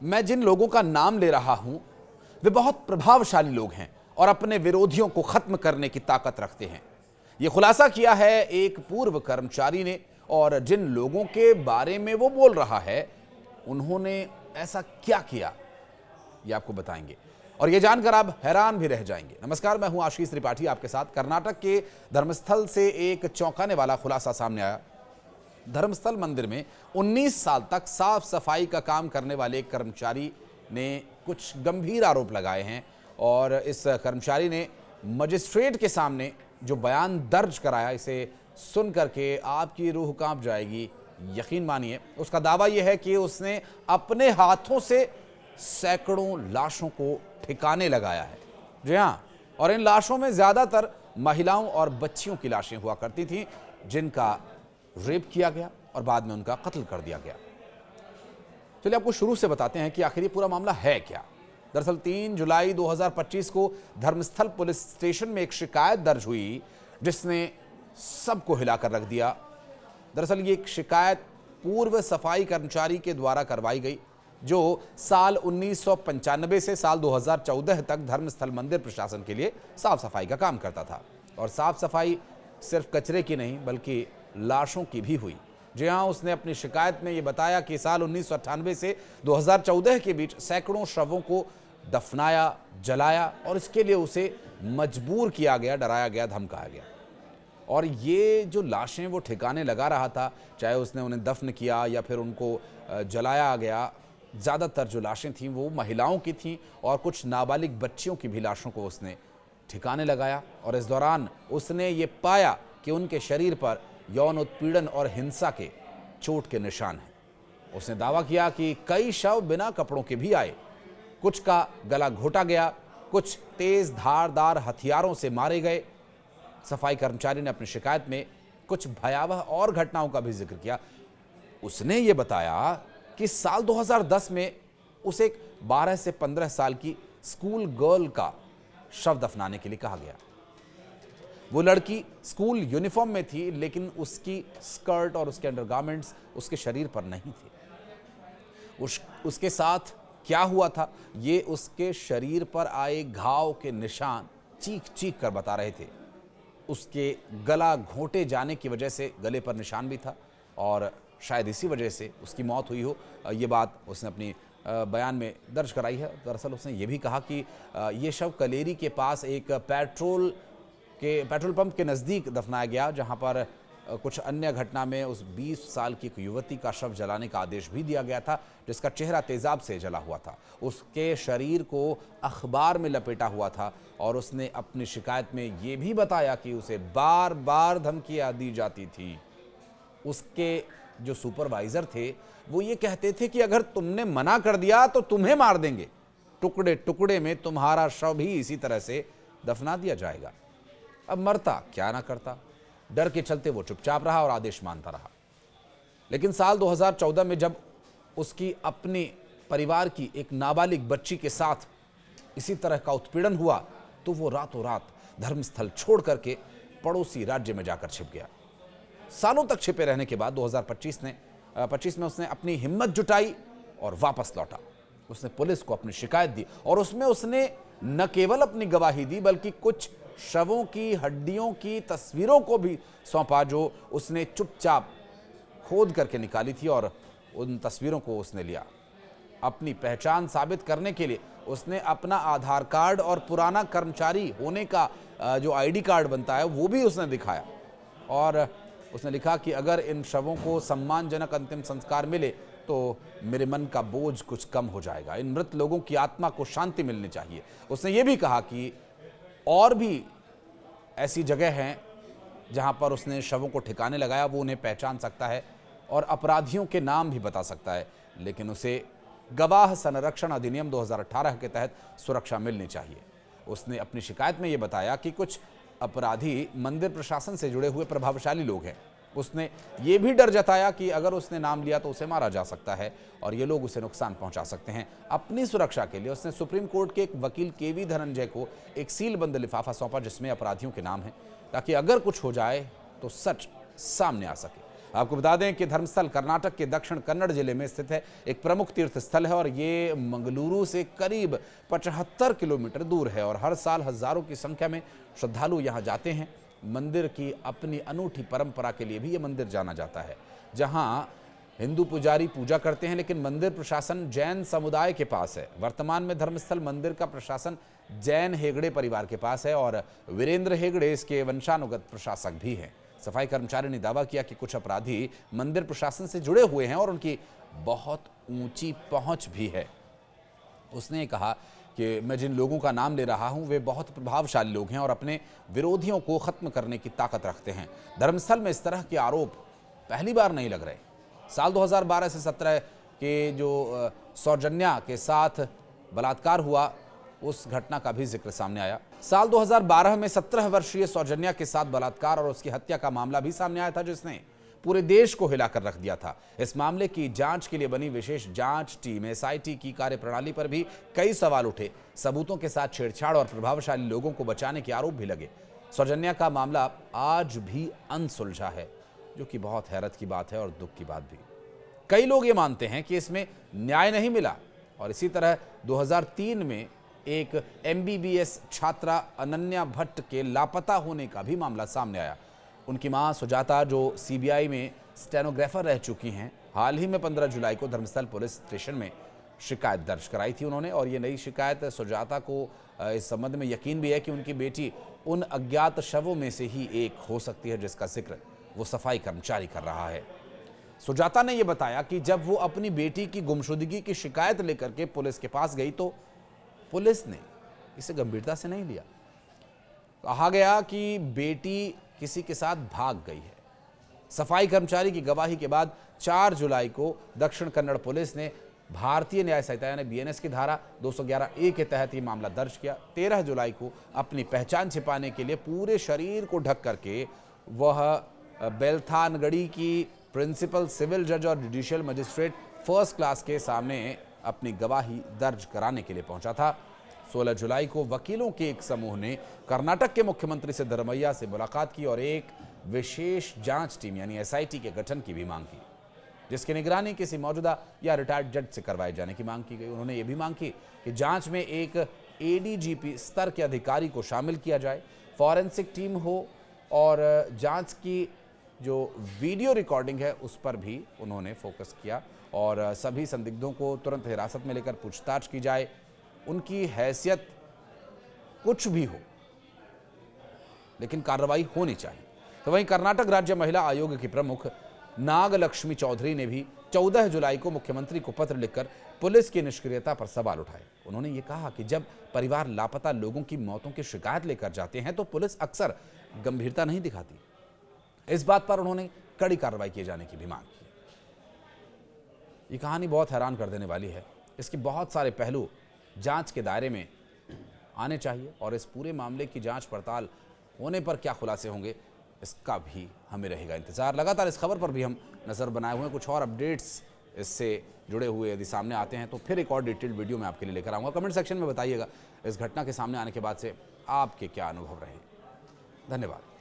मैं जिन लोगों का नाम ले रहा हूं वे बहुत प्रभावशाली लोग हैं और अपने विरोधियों को खत्म करने की ताकत रखते हैं। यह खुलासा किया है एक पूर्व कर्मचारी ने, और जिन लोगों के बारे में वो बोल रहा है उन्होंने ऐसा क्या किया ये आपको बताएंगे, और ये जानकर आप हैरान भी रह जाएंगे। नमस्कार, मैं हूं आशीष त्रिपाठी आपके साथ। कर्नाटक के धर्मस्थल से एक चौंकाने वाला खुलासा सामने आया। धर्मस्थल मंदिर में 19 साल तक साफ सफाई का काम करने वाले एक कर्मचारी ने कुछ गंभीर आरोप लगाए हैं, और इस कर्मचारी ने मजिस्ट्रेट के सामने जो बयान दर्ज कराया, इसे सुन करके आपकी रूह कांप जाएगी। यकीन मानिए, उसका दावा यह है कि उसने अपने हाथों से सैकड़ों लाशों को ठिकाने लगाया है। जी हाँ, और इन लाशों में ज्यादातर महिलाओं और बच्चियों की लाशें हुआ करती थीं, जिनका रेप किया गया और बाद में उनका कत्ल कर दिया गया। चलिए आपको शुरू से बताते हैं कि आखिर ये पूरा मामला है क्या। दरअसल 3 जुलाई 2025 को धर्मस्थल पुलिस स्टेशन में एक शिकायत दर्ज हुई जिसने सबको हिलाकर रख दिया। दरअसल ये एक शिकायत पूर्व सफाई कर्मचारी के द्वारा करवाई गई, जो साल 1995 से साल 2014 तक धर्मस्थल मंदिर प्रशासन के लिए साफ सफाई का काम करता था। और साफ सफाई सिर्फ कचरे की नहीं बल्कि लाशों की भी हुई। जी हाँ, उसने अपनी शिकायत में ये बताया कि साल 1998 से 2014 के बीच सैकड़ों शवों को दफनाया, जलाया, और इसके लिए उसे मजबूर किया गया, डराया गया, धमकाया गया। और ये जो लाशें वो ठिकाने लगा रहा था, चाहे उसने उन्हें दफन किया या फिर उनको जलाया गया, ज़्यादातर जो लाशें थीं वो महिलाओं की थीं, और कुछ नाबालिग बच्चियों की भी लाशों को उसने ठिकाने लगाया। और इस दौरान उसने ये पाया कि उनके शरीर पर यौन उत्पीड़न और हिंसा के चोट के निशान हैं। उसने दावा किया कि कई शव बिना कपड़ों के भी आए, कुछ का गला घोटा गया, कुछ तेज धारदार हथियारों से मारे गए। सफाई कर्मचारी ने अपनी शिकायत में कुछ भयावह और घटनाओं का भी जिक्र किया। उसने ये बताया कि साल 2010 में उसे एक 12 से 15 साल की स्कूल गर्ल का शव दफनाने के लिए कहा गया। वो लड़की स्कूल यूनिफॉर्म में थी, लेकिन उसकी स्कर्ट और उसके अंडरगारमेंट्स उसके शरीर पर नहीं थे। उसके साथ क्या हुआ था ये उसके शरीर पर आए घाव के निशान चीख चीख कर बता रहे थे। उसके गला घोंटे जाने की वजह से गले पर निशान भी था, और शायद इसी वजह से उसकी मौत हुई हो। ये बात उसने अपनी बयान में दर्ज कराई है। दरअसल उसने ये भी कहा कि ये शव कलेरी के पास एक पेट्रोल पंप के नज़दीक दफनाया गया, जहां पर कुछ अन्य घटना में उस 20 साल की एक युवती का शव जलाने का आदेश भी दिया गया था, जिसका चेहरा तेजाब से जला हुआ था। उसके शरीर को अखबार में लपेटा हुआ था, और उसने अपनी शिकायत में ये भी बताया कि उसे बार बार धमकियां दी जाती थी। उसके जो सुपरवाइजर थे वो ये कहते थे कि अगर तुमने मना कर दिया तो तुम्हें मार देंगे, टुकड़े टुकड़े में तुम्हारा शव भी इसी तरह से दफना दिया जाएगा। अब मरता क्या ना करता, डर के चलते वो चुपचाप रहा और आदेश मानता रहा। लेकिन साल 2014 में जब उसकी अपने परिवार की एक नाबालिग बच्ची के साथ इसी तरह का उत्पीड़न हुआ, तो वो रातों रात धर्मस्थल छोड़ करके पड़ोसी राज्य में जाकर छिप गया। सालों तक छिपे रहने के बाद 2025 में उसने अपनी हिम्मत जुटाई और वापस लौटा। उसने पुलिस को अपनी शिकायत दी, और उसमें उसने न केवल अपनी गवाही दी बल्कि कुछ शवों की हड्डियों की तस्वीरों को भी सौंपा, जो उसने चुपचाप खोद करके निकाली थी, और उन तस्वीरों को उसने लिया। अपनी पहचान साबित करने के लिए उसने अपना आधार कार्ड और पुराना कर्मचारी होने का जो आईडी कार्ड बनता है वो भी उसने दिखाया, और उसने लिखा कि अगर इन शवों को सम्मानजनक अंतिम संस्कार मिले तो मेरे मन का बोझ कुछ कम हो जाएगा, इन मृत लोगों की आत्मा को शांति मिलनी चाहिए। उसने ये भी कहा कि और भी ऐसी जगह हैं जहां पर उसने शवों को ठिकाने लगाया, वो उन्हें पहचान सकता है और अपराधियों के नाम भी बता सकता है, लेकिन उसे गवाह संरक्षण अधिनियम 2018 के तहत सुरक्षा मिलनी चाहिए। उसने अपनी शिकायत में ये बताया कि कुछ अपराधी मंदिर प्रशासन से जुड़े हुए प्रभावशाली लोग हैं। उसने ये भी डर जताया कि अगर उसने नाम लिया तो उसे मारा जा सकता है और ये लोग उसे नुकसान पहुंचा सकते हैं। अपनी सुरक्षा के लिए उसने सुप्रीम कोर्ट के एक वकील केवी धनंजय को एक सीलबंद लिफाफा सौंपा जिसमें अपराधियों के नाम हैं, ताकि अगर कुछ हो जाए तो सच सामने आ सके। आपको बता दें कि धर्मस्थल कर्नाटक के दक्षिण कन्नड़ जिले में स्थित है, एक प्रमुख तीर्थ स्थल है और ये मंगलुरु से करीब 75 किलोमीटर दूर है और हर साल हजारों की संख्या में श्रद्धालु यहाँ जाते हैं। मंदिर की अपनी अनूठी परंपरा के लिए भी ये मंदिर जाना जाता है, जहाँ हिंदू पुजारी पूजा करते हैं, लेकिन मंदिर प्रशासन जैन समुदाय के पास है। वर्तमान में धर्मस्थल मंदिर का प्रशासन जैन हेगड़े परिवार के पास है और वीरेंद्र हेगड़े इसके वंशानुगत प्रशासक भी हैं। सफाई कर्मचारी ने दावा किया कि कुछ अपराधी मंदिर प्रशासन से जुड़े हुए हैं और उनकी बहुत ऊंची पहुंच भी है। उसने कहा कि मैं जिन लोगों का नाम ले रहा हूं वे बहुत प्रभावशाली लोग हैं और अपने विरोधियों को खत्म करने की ताकत रखते हैं। धर्मस्थल में इस तरह के आरोप पहली बार नहीं लग रहे। साल 2012 से 17 के जो सौजन्या के साथ बलात्कार हुआ, उस घटना का भी जिक्र सामने आया। साल 2012 में 17 वर्षीय सौजन्या के साथ बलात्कार और उसकी हत्या का मामला भी सामने आया था, जिसने पूरे देश को हिलाकर रख दिया था। इस मामले की जांच के लिए बनी विशेष जांच टीम एसआईटी की कार्यप्रणाली पर भी कई सवाल उठे। सबूतों के साथ छेड़छाड़ और प्रभावशाली लोगों को बचाने के आरोप भी लगे। सौजन्या का मामला आज भी अनसुलझा है, जो कि बहुत हैरत की बात है और दुख की बात भी। कई लोग ये मानते हैं कि इसमें न्याय नहीं मिला और इसी तरह 2003 में एक एमबीबीएस छात्रा अनन्या भट्ट के लापता होने का भी मामला सामने आया। उनकी मां सुजाता, जो सीबीआई में स्टेनोग्राफर रह चुकी हैं, हाल ही में 15 जुलाई को धर्मस्थल पुलिस स्टेशन में शिकायत दर्ज कराई थी उन्होंने। और ये नई शिकायत सुजाता को इस संबंध में यकीन भी है कि उनकी बेटी उन अज्ञात शवों में से ही एक हो सकती है जिसका जिक्र वो सफाई कर्मचारी कर रहा है। सुजाता ने यह बताया कि जब वो अपनी बेटी की गुमशुदगी की शिकायत लेकर के पुलिस के पास गई तो पुलिस ने इसे गंभीरता से नहीं लिया। कहा गया कि बेटी किसी के साथ भाग गई है। सफाई कर्मचारी की गवाही के बाद 4 जुलाई को दक्षिण कन्नड़ पुलिस ने भारतीय न्याय संहिता यानी बीएनएस की धारा 211A के तहत ये मामला दर्ज किया। 13 जुलाई को अपनी पहचान छिपाने के लिए पूरे शरीर को ढक करके वह बेलथानगढ़ी की प्रिंसिपल सिविल जज और जुडिशियल मजिस्ट्रेट फर्स्ट क्लास के सामने अपनी गवाही दर्ज कराने के लिए पहुंचा था। 16 जुलाई को वकीलों के एक समूह ने कर्नाटक के मुख्यमंत्री सिद्धरमैया से मुलाकात की और एक विशेष जांच टीम यानी एसआईटी के गठन की भी मांग की, जिसकी निगरानी किसी मौजूदा या रिटायर्ड जज से करवाए जाने की मांग की गई। उन्होंने ये भी मांग की कि जांच में एक एडीजीपी स्तर के अधिकारी को शामिल किया जाए, फॉरेंसिक टीम हो और जांच की जो वीडियो रिकॉर्डिंग है उस पर भी उन्होंने फोकस किया और सभी संदिग्धों को तुरंत हिरासत में लेकर पूछताछ की जाए। उनकी हैसियत कुछ भी हो, लेकिन कार्रवाई होनी चाहिए। तो वहीं कर्नाटक राज्य महिला आयोग की प्रमुख नागलक्ष्मी चौधरी ने भी 14 जुलाई को मुख्यमंत्री को पत्र लिखकर पुलिस की निष्क्रियता पर सवाल उठाए। उन्होंने ये कहा कि जब परिवार लापता लोगों की मौतों की शिकायत लेकर जाते हैं तो पुलिस अक्सर गंभीरता नहीं दिखाती। इस बात पर उन्होंने कड़ी कार्रवाई किए जाने की भी मांग की। ये कहानी बहुत हैरान कर देने वाली है। इसके बहुत सारे पहलू जांच के दायरे में आने चाहिए और इस पूरे मामले की जांच पड़ताल होने पर क्या खुलासे होंगे, इसका भी हमें रहेगा इंतजार। लगातार इस खबर पर भी हम नज़र बनाए हुए हैं। कुछ और अपडेट्स इससे जुड़े हुए यदि सामने आते हैं तो फिर एक और डिटेल्ड वीडियो मैं आपके लिए लेकर आऊँगा। कमेंट सेक्शन में बताइएगा इस घटना के सामने आने के बाद से आपके क्या अनुभव रहे। धन्यवाद।